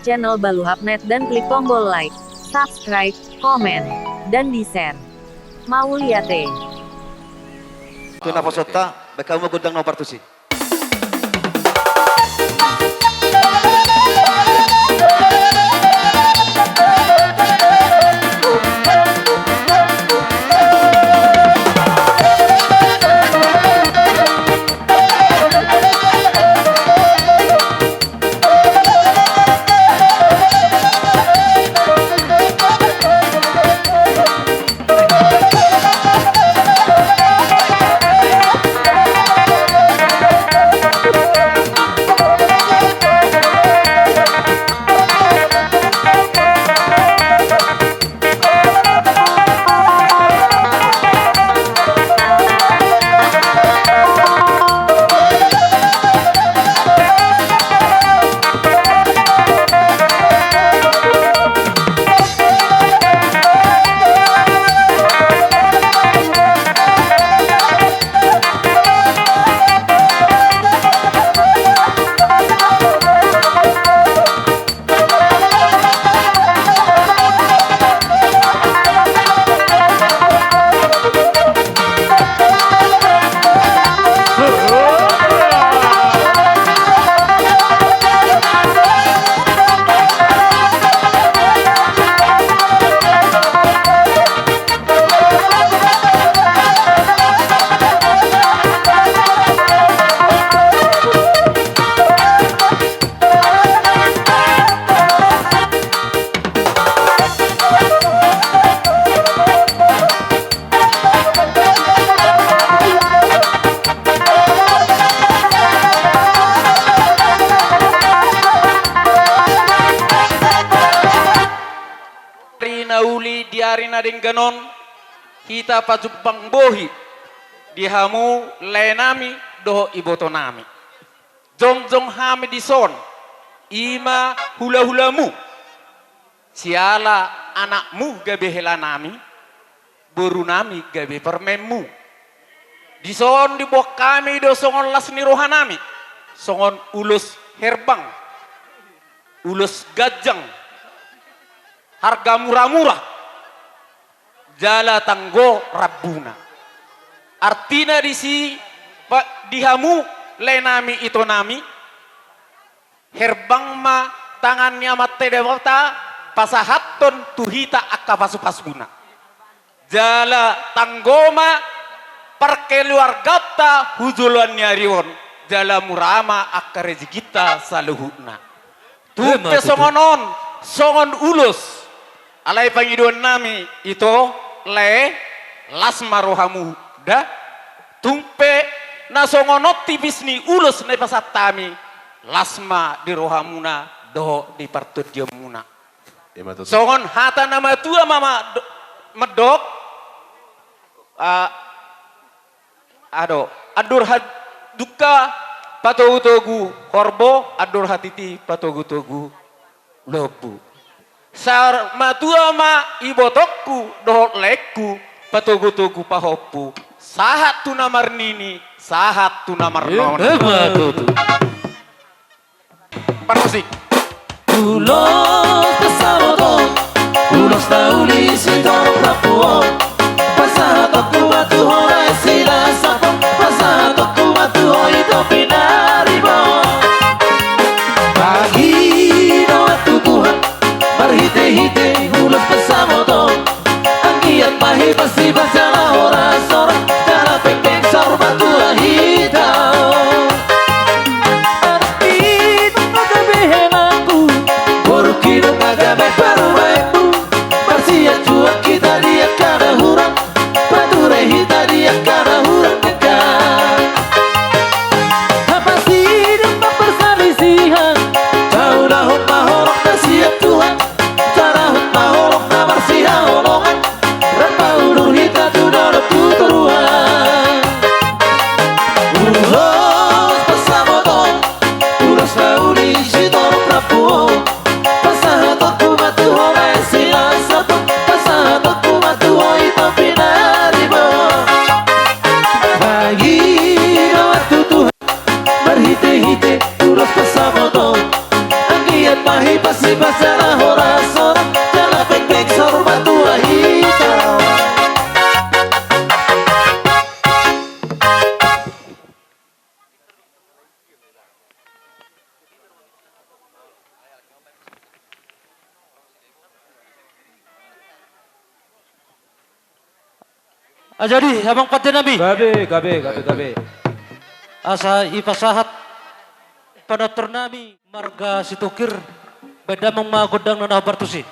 channel Baluhapnet dan klik tombol like, subscribe, komen, dan di-share. Mau lihat eh? Tuna posota, baka mo gudang no partusi. Nauli diari na ding ganon kita pajupang bohi dihamu lenami doho iboto nami jong hami dison ima hula-hulamu siala anakmu gabe hela nami boru nami gabe permemu dison di bawah kami do songon las ni rohanami songon ulus herbang ulus gajang harga murah-murah jala tanggo rabbuna artinya dihamu lenami itu nami herbang ma tangannya mate dewata pasahaton tuhita akka pasu-pasuna jala tanggoma perkeluargata hujuluan nyariwon jala murama akka rezekita saluhuna tupe songon ulus alai pangiduan nami itu le lasma rohamu da tumpe na songonot tipis ni ulus na pasatami lasma di rohamuna do di partut diamuna songon hata nama tua mama medok adur duka patogu horbo adur hatiti patogu lobu sar matua ma ibotokku dohot lekku patogu pahopu sahat tuna marnini sahat tuna marnon panosik ulos tasamoto ulos tauli sitor rapuo pasatoku batu hora sila sapon pasatoku batu hoi topinaribo pagi doatu Tuhan berhite-hite ulos tasamoto angkiat pahi pasti bacalah ora sorak cara pengpeng sor batu hitau arti magabe henaku borukino magabe parueku bersiap cuaki Jadi abang pati nabi. Gabe. Asa ipasahat panatur nami marga situkir beda mong magodang na nabartusi.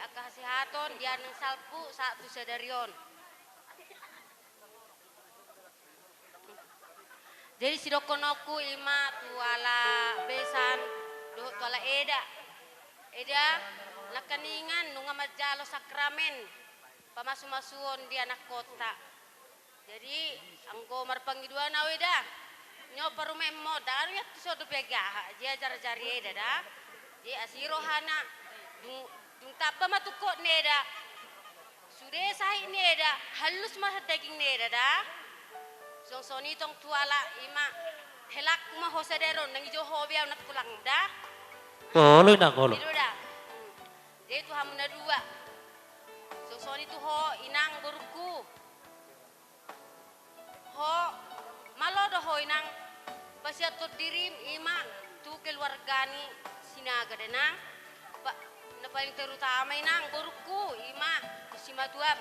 Akahasihaton dian ng salpu sa tusadarion. Jadi sidokonoku ima tuala besan do tuala eda lakaningan nunga majalo sakramen pamasumasuon di anak kota. Jadi anggo marpangidua na weda nyo parumemo daru ya tusodo pega dia jar-jari eda da. Di asirohana dung tapa matukot neda sudah sahi neda halus mah daging neda da soni tong tuala ima helak mah hosaderon nang ijo hobiaw nak kulang da Koloy na kolo. itu da dia tu hamuna dua soni tu ho inang buruku ho malodo ho inang pasiatot dirim ima tu keluargani sinaga denang na paling terutama inang buruku ima si maduam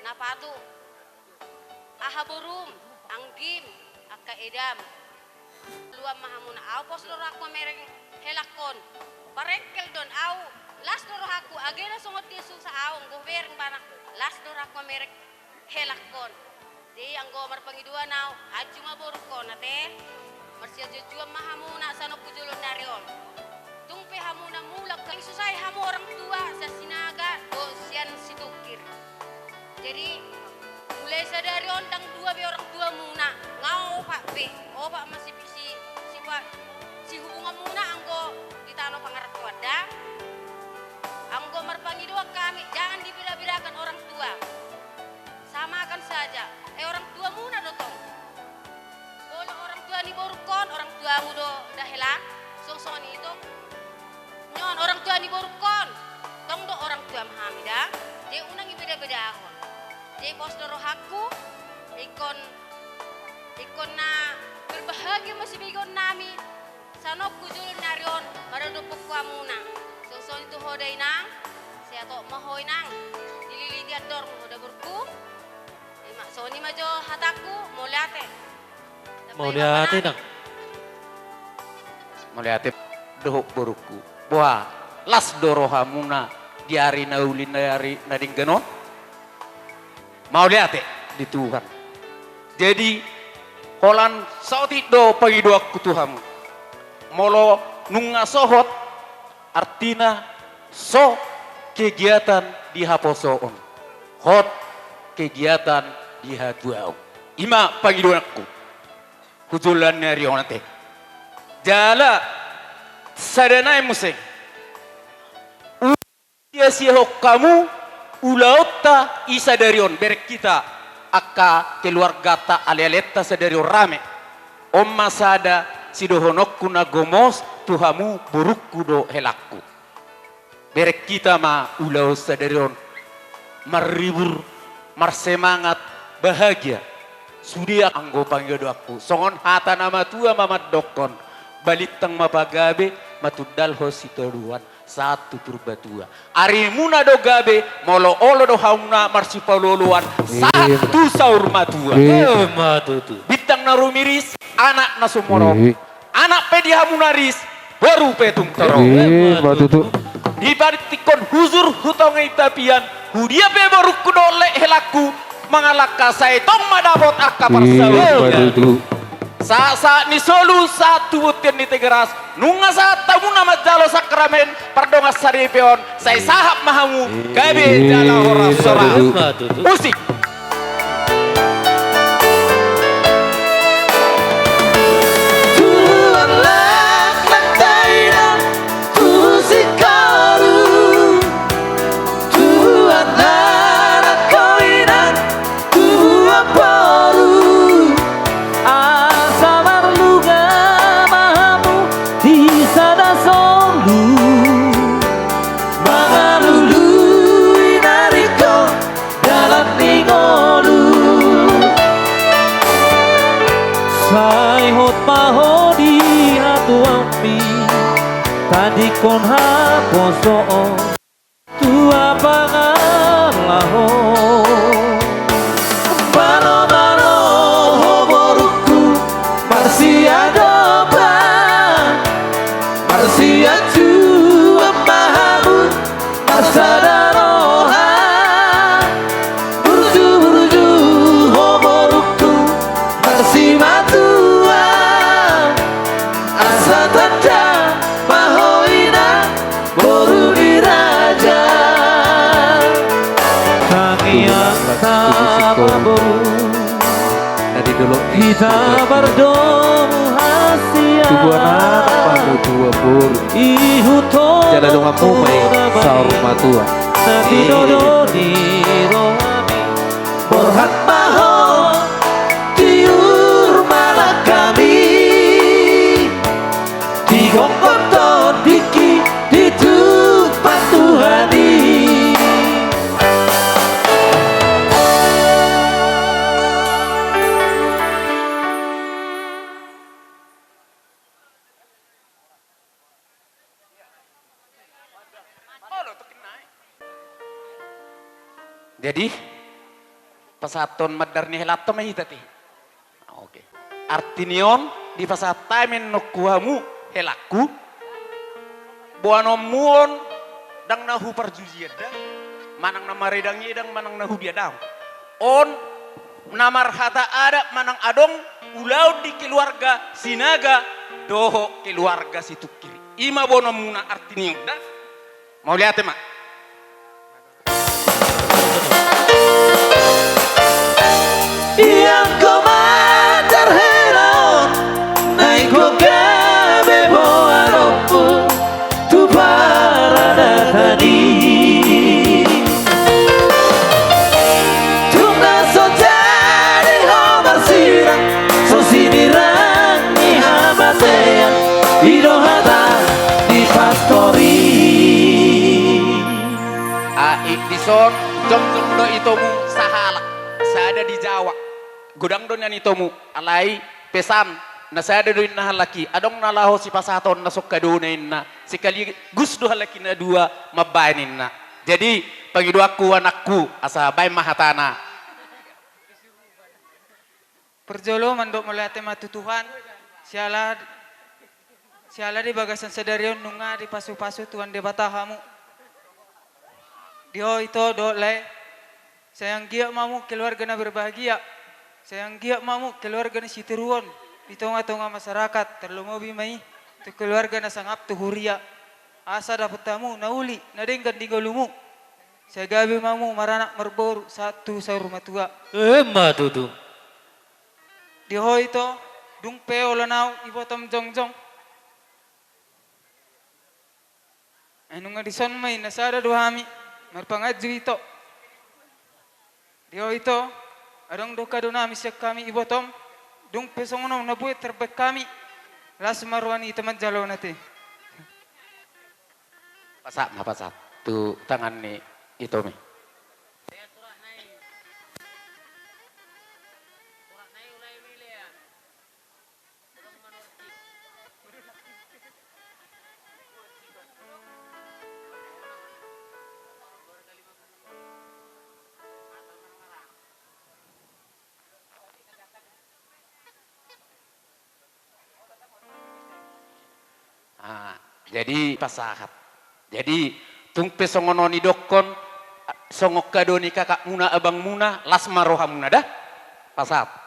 na patu aha burum anggim aka edam luam mahamuna au pos lorak mereng helakon parekel don au las doro haku agena songot dia susa au ngover banak las doro aku merek helakon di anggo marpangidua nau ajuma burukon ate marsia jujua mahamuna sanok kujulon narion tungpe hamuna mulak kali susai hamu orang tua sa sinaga sian situkir jadi mulai sadari ondang dua be orang tua muna ngau pak be pak masih si hubungan muna anggo ditano pangarap wada anggo marpangidua kami jangan dibeda-bedakan orang tua samakan saja orang tua muna dotong kalau orang tua ni borukon orang tua mudo dahela song itu nyon orang tua ni borukon tong do orang tua mahamida dia unang beda-beda akon dia pos doro haku ikon na berbahagia masih bigon nami sanok kujul narion maradopok ko amuna song itu hoday nang saya to mahoy nang dililiti ador hoda burku ima soni majo hataku Moliate nang Melihat dohok buruku buah las doro hamuna diari naulin dari nading genon mau lihat di Tuhan jadi holan sauti do pagi dua kutuhamu molo nunga sohot artina so kegiatan di haposoon hot kegiatan di hatuau ima pagi dua aku kutulan nyari onate jala sadanai museng sia-sia kamu ulaota isa darion berek kita akka keluarga ta aleleta sadarion rame omma sada sidohonokku na gomos tuhamu burukku do helakku berek kita ma ulau sadarion maribur marsemangat bahagia Sudia anggo pangyodo aku. Songon hata nama tua mamat dokon. Balitang mapagabe matudal hositoruan. Satu purbatua. Ari muna do gabe molo olo do hauna marsipaloluan. Satu saur matua. Matutu. Bitang na rumiris, anak na sumorong. Anak pe dihamunaris, baru petung toro. Matutu. Di baritikon huzur hutong itapian, hudia pe baru kudole helaku, mangalaka saya tong madabot akka parsawi. Sa ni solu satu butir ni tegeras, nunga saat tamu nama jalo sakramen, pardonga saripeon, saya sahab mahamu, gabe jala ora sora. Musik. Tadi kon haposo tua pangalaho mano hoboruku marsia doba marsia tua mahamu masadaroha burju hoboruku marsi matua asa tanda kita berdomu hasia tubuhanan panu tua pur ihuto jala dong aku may saur matua nabi dodo di rohami borhat maho tiur malak kami di gongkoto diki di tupat Tuhani. Jadi pasaton madar ni helato may tati. Oke. Artinion di pasatamen no kuamu helaku buano muon dang nahu parjujieda manang namaredang yedang manang nahu biadang. On namar hata ada manang adong ulau di keluarga sinaga doho keluarga situ kiri. Ima bono muna artinion dah. Mau lihat mak? Yang komander helaon naik gabe boaropu tu parada tadi tungga so jadi hobar sirang so sinirang ni habatean idohata di pastori Dison jom do itomu sahala sada di Jawa godang don yan itomu alai pesan na sada do na halaki adong nalaho si pasaton na sok kadunain na si kali gusto halaki na dua mabainin na jadi pagidua ku anakku asa bay mahatana perjolo mandok melate matutuhan siala di bagasan sedarion nunga di pasu-pasu tuan de batahamu dio itu dole sayang giak mamu keluarga na berbahagia sayang giak mamu keluarga na sitiruon di tengah-tengah masyarakat terlumobi mai tu keluarga na sangap tu huria asa dapat tamu nauli nadenggan di golumu saya gabi mamu maranak merboru satu sa rumah tua matutu di ho itu dung peo lanau ibotom jongjong nunga di son mai nasada duhami marpangaju ito dio ito adong doka do nami siak kami ibotom dung pesongono nabuet terbek kami las marwani teman jalo nate pasak tu tangan ni itu mi Jadi pasahat. Jadi tungpe songononi dokon songok kadoni kakak muna abang muna lasmaroha muna dah pasahat.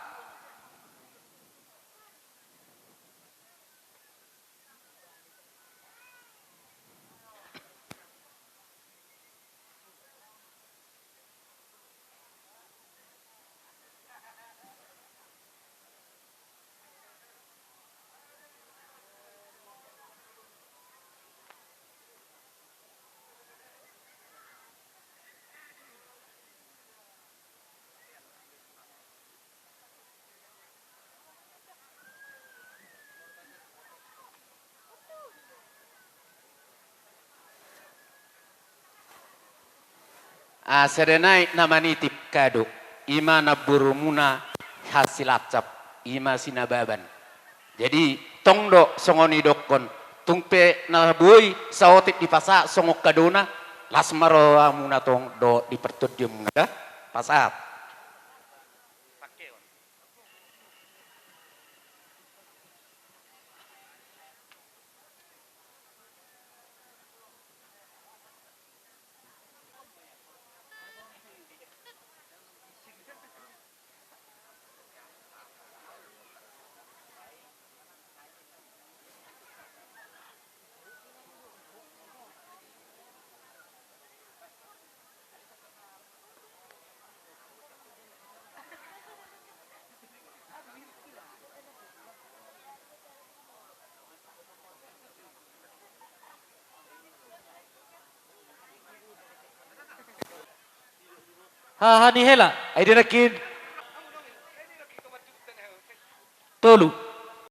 Serenai nama nitip kado ima naburumuna hasil acap ima sinababan. Jadi tongdo songoni dokon tungpe nabui saotip di pasak songok kadona lasmaro amuna tong do di pertudium muda pasat. Haha ni hela. Aidina kid Tolu.